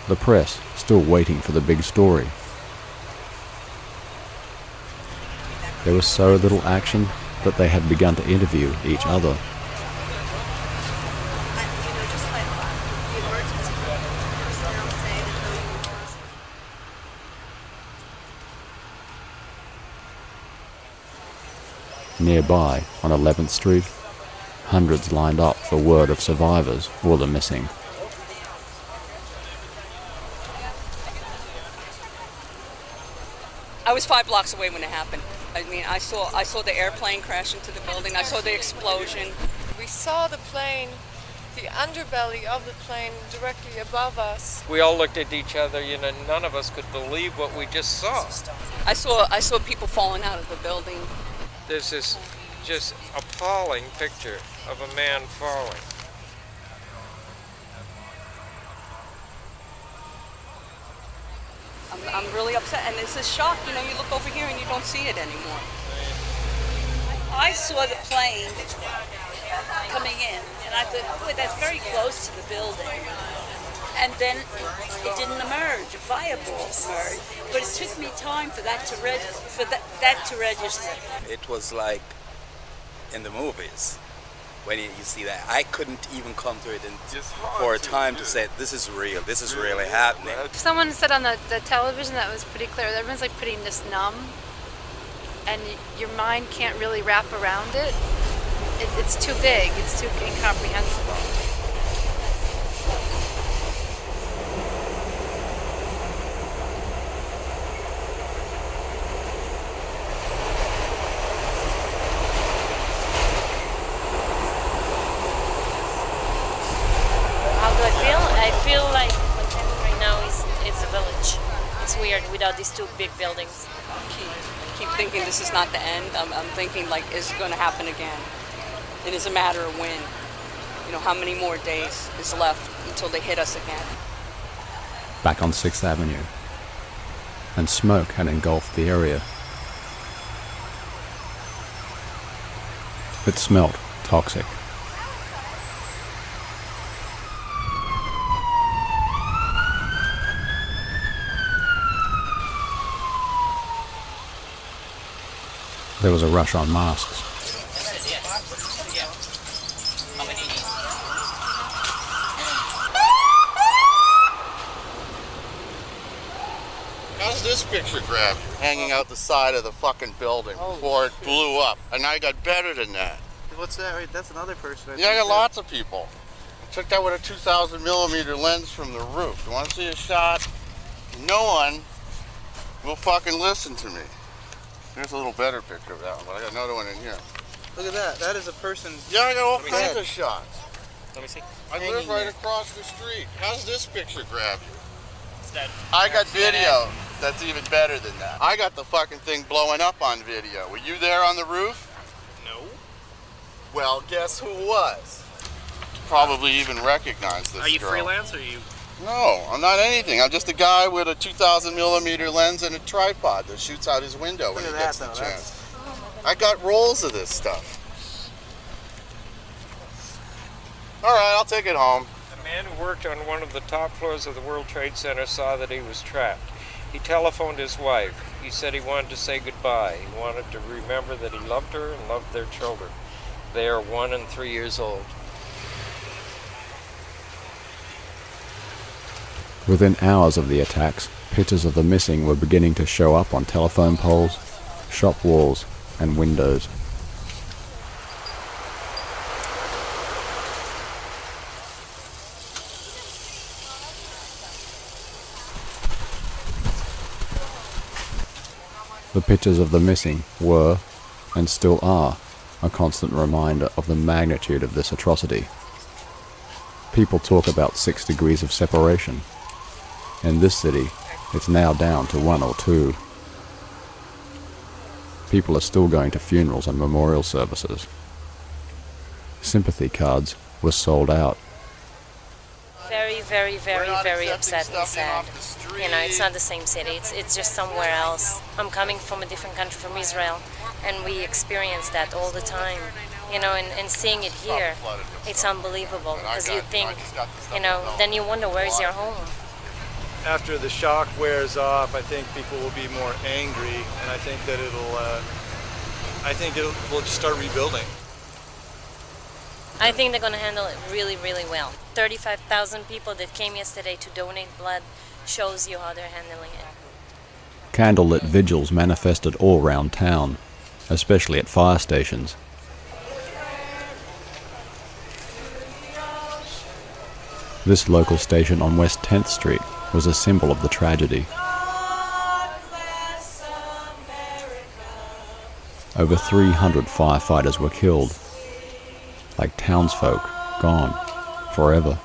the press still waiting for the big story. There was so little action that they had begun to interview each other. Nearby, on 11th Street, hundreds lined up for word of survivors or the missing. I was 5 blocks away when it happened. I mean, I saw the airplane crash into the building. I saw the explosion. We saw the plane, the underbelly of the plane directly above us. We all looked at each other, none of us could believe what we just saw. I saw people falling out of the building. There's this just appalling picture of a man falling. I'm really upset, and it's a shock. You look over here and you don't see it anymore. I saw the plane coming in, and I thought, boy, that's very close to the building. And then it didn't emerge. A fireball emerged, but it took me time for that to register. It was like in the movies. When you see that, I couldn't even come to it for a time to say, this is real, this is really happening. Someone said on the television that was pretty clear. Everyone's like pretty just numb, and your mind can't really wrap around it. It's too big, it's too incomprehensible. I feel like Montana right now is a village. It's weird without these two big buildings. I keep thinking this is not the end. I'm thinking, like, is it going to happen again? It is a matter of when. How many more days is left until they hit us again? Back on 6th Avenue, and smoke had engulfed the area. It smelt toxic. There was a rush on masks. How's this picture grab you? Hanging out the side of the fucking building before it blew up. And I got better than that. What's that? Right, that's another person. I got lots of people. I took that with a 2,000 millimeter lens from the roof. You want to see a shot? No one will fucking listen to me. There's a little better picture of that one, but I got another one in here. Look at that. That is a person. Yeah, I got all kinds of shots. Let me see. I live right across the street. How's this picture grab you? I got video that's even better than that. I got the fucking thing blowing up on video. Were you there on the roof? No. Well, guess who was? Probably even recognize this Are you girl. freelance or are you? No, I'm not anything. I'm just a guy with a 2,000 millimeter lens and a tripod that shoots out his window when he gets the chance. I got rolls of this stuff. All right, I'll take it home. A man who worked on one of the top floors of the World Trade Center saw that he was trapped. He telephoned his wife. He said he wanted to say goodbye. He wanted to remember that he loved her and loved their children. They are 1 and 3 years old. Within hours of the attacks, pictures of the missing were beginning to show up on telephone poles, shop walls, and windows. The pictures of the missing were, and still are, a constant reminder of the magnitude of this atrocity. People talk about 6 degrees of separation. In this city, it's now down to 1 or 2. People are still going to funerals and memorial services. Sympathy cards were sold out. Very, very, very, very upset and sad. It's not the same city. It's just somewhere else. I'm coming from a different country, from Israel, and we experience that all the time. And seeing it here, it's unbelievable because you think, then you wonder where is your home. after the shock wears off, I think people will be more angry, and I think that we'll just start rebuilding. I think they're going to handle it really, really well. 35,000 people that came yesterday to donate blood shows you how they're handling it. Candlelit vigils manifested all around town, especially at fire stations. This local station on West 10th Street was a symbol of the tragedy. Over 300 firefighters were killed, like townsfolk gone forever.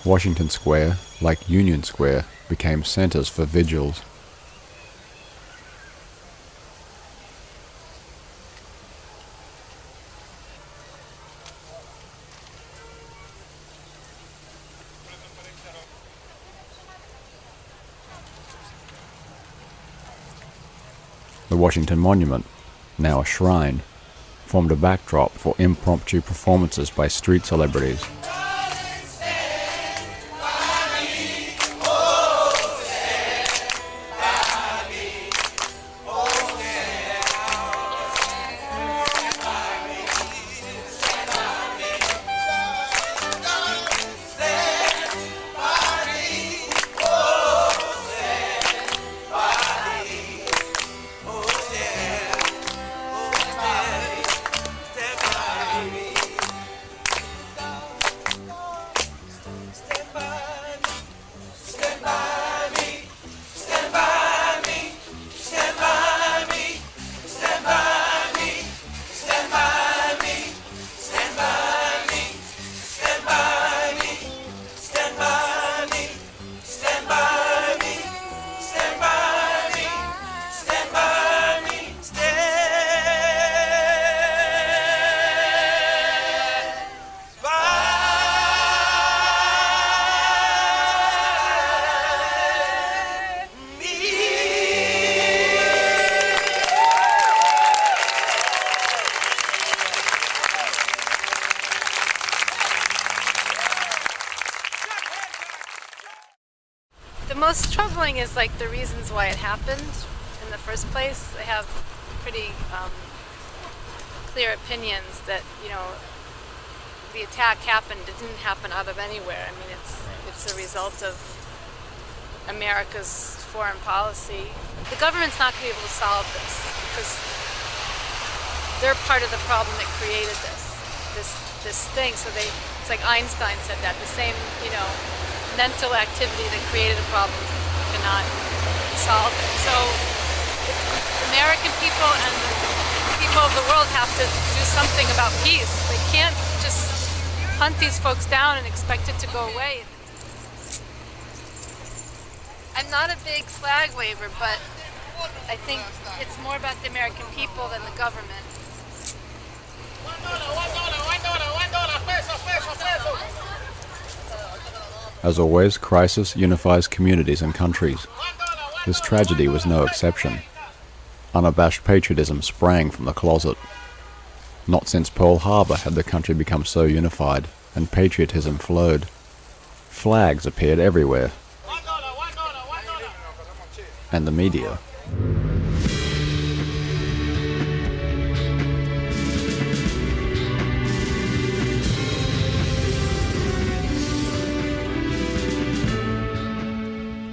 Washington Square, like Union Square, became centers for vigils. The Washington Monument, now a shrine, formed a backdrop for impromptu performances by street celebrities. The most troubling is like the reasons why it happened in the first place. I have pretty clear opinions that, you know, the attack happened. It didn't happen out of anywhere. I mean, it's a result of America's foreign policy. The government's not going to be able to solve this because they're part of the problem that created this thing. So it's like Einstein said that, the same, you know, mental activity that created a problem cannot solve it. So the American people and the people of the world have to do something about peace. They can't just hunt these folks down and expect it to go away. I'm not a big flag waver, but I think it's more about the American people than the government. As always, crisis unifies communities and countries. This tragedy was no exception. Unabashed patriotism sprang from the closet. Not since Pearl Harbor had the country become so unified, and patriotism flowed. Flags appeared everywhere. And the media.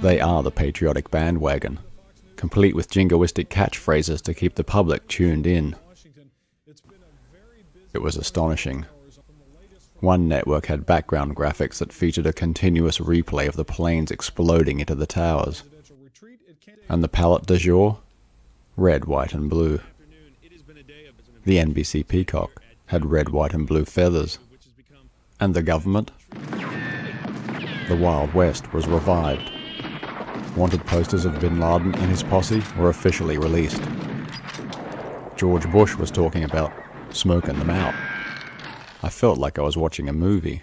They are the patriotic bandwagon, complete with jingoistic catchphrases to keep the public tuned in. It was astonishing. One network had background graphics that featured a continuous replay of the planes exploding into the towers. And the palette du jour? Red, white and blue. The NBC Peacock had red, white and blue feathers. And the government? The Wild West was revived. Wanted posters of Bin Laden and his posse were officially released. George Bush was talking about smoking them out. I felt like I was watching a movie.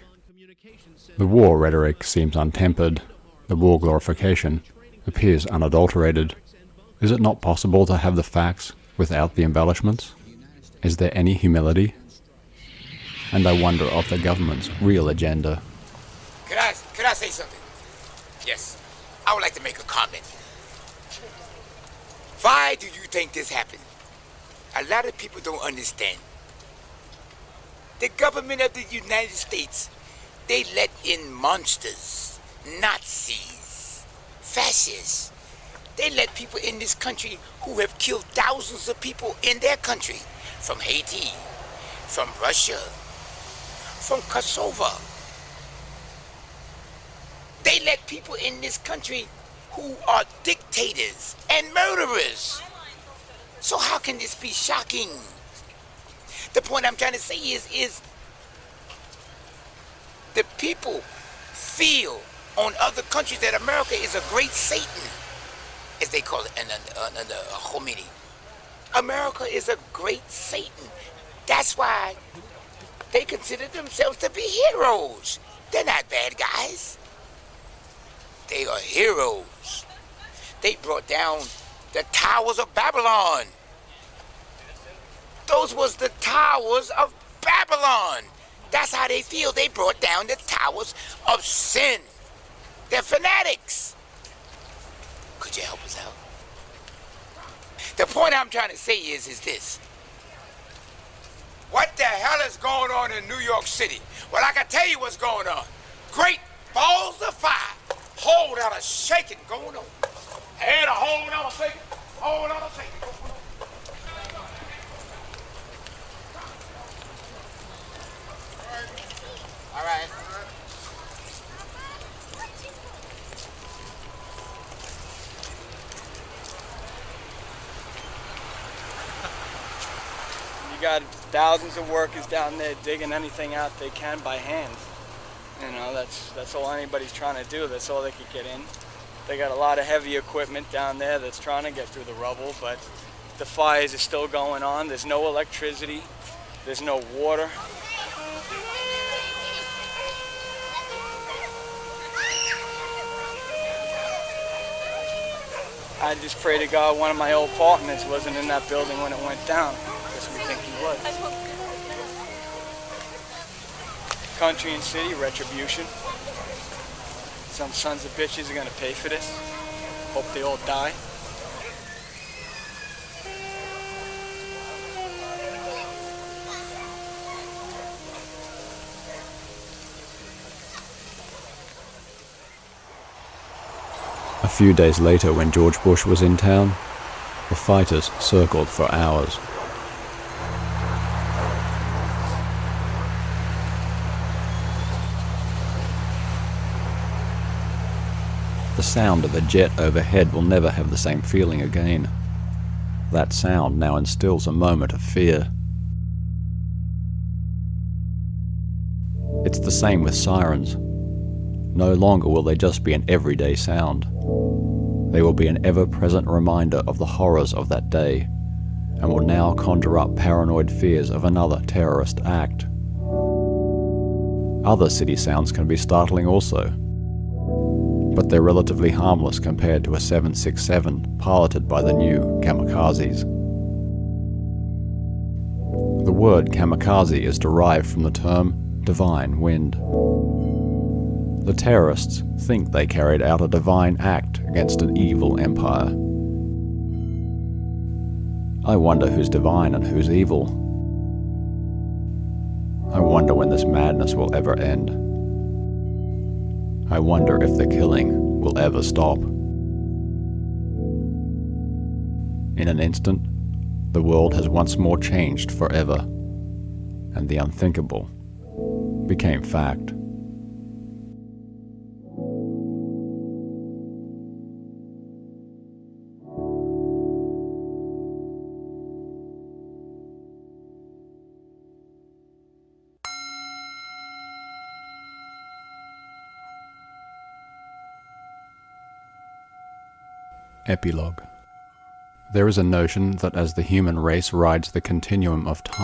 The war rhetoric seems untempered. The war glorification appears unadulterated. Is it not possible to have the facts without the embellishments? Is there any humility? And I wonder of the government's real agenda. Could I say something? Yes. I would like to make a comment. Why do you think this happened? A lot of people don't understand. The government of the United States, they let in monsters, Nazis, fascists. They let people in this country who have killed thousands of people in their country, from Haiti, from Russia, from Kosovo. They let people in this country who are dictators and murderers. So how can this be shocking? The point I'm trying to say is the people feel on other countries that America is a great Satan, as they call it under Khomeini. America is a great Satan. That's why they consider themselves to be heroes. They're not bad guys. They are heroes. They brought down the towers of Babylon. Those was the towers of Babylon. That's how they feel. They brought down the towers of sin. They're fanatics. Could you help us out? The point I'm trying to say is this. What the hell is going on in New York City? Well, I can tell you what's going on. Great balls of fire. Whole lot of shaking going on. And a whole lot of shaking. Whole lot of shaking going on. All right. You got thousands of workers down there digging anything out they can by hand. You know, that's all anybody's trying to do. That's all they could get in. They got a lot of heavy equipment down there that's trying to get through the rubble, but the fires are still going on. There's no electricity. There's no water. I just pray to God one of my old partners wasn't in that building when it went down. Because we think he was. Country and city, retribution. Some sons of bitches are gonna pay for this. Hope they all die. A few days later, when George Bush was in town, the fighters circled for hours. The sound of a jet overhead will never have the same feeling again. That sound now instills a moment of fear. It's the same with sirens. No longer will they just be an everyday sound. They will be an ever-present reminder of the horrors of that day, and will now conjure up paranoid fears of another terrorist act. Other city sounds can be startling also, but they're relatively harmless compared to a 767 piloted by the new kamikazes. The word kamikaze is derived from the term divine wind. The terrorists think they carried out a divine act against an evil empire. I wonder who's divine and who's evil. I wonder when this madness will ever end. I wonder if the killing will ever stop. In an instant, the world has once more changed forever, and the unthinkable became fact. Epilogue. There is a notion that as the human race rides the continuum of time,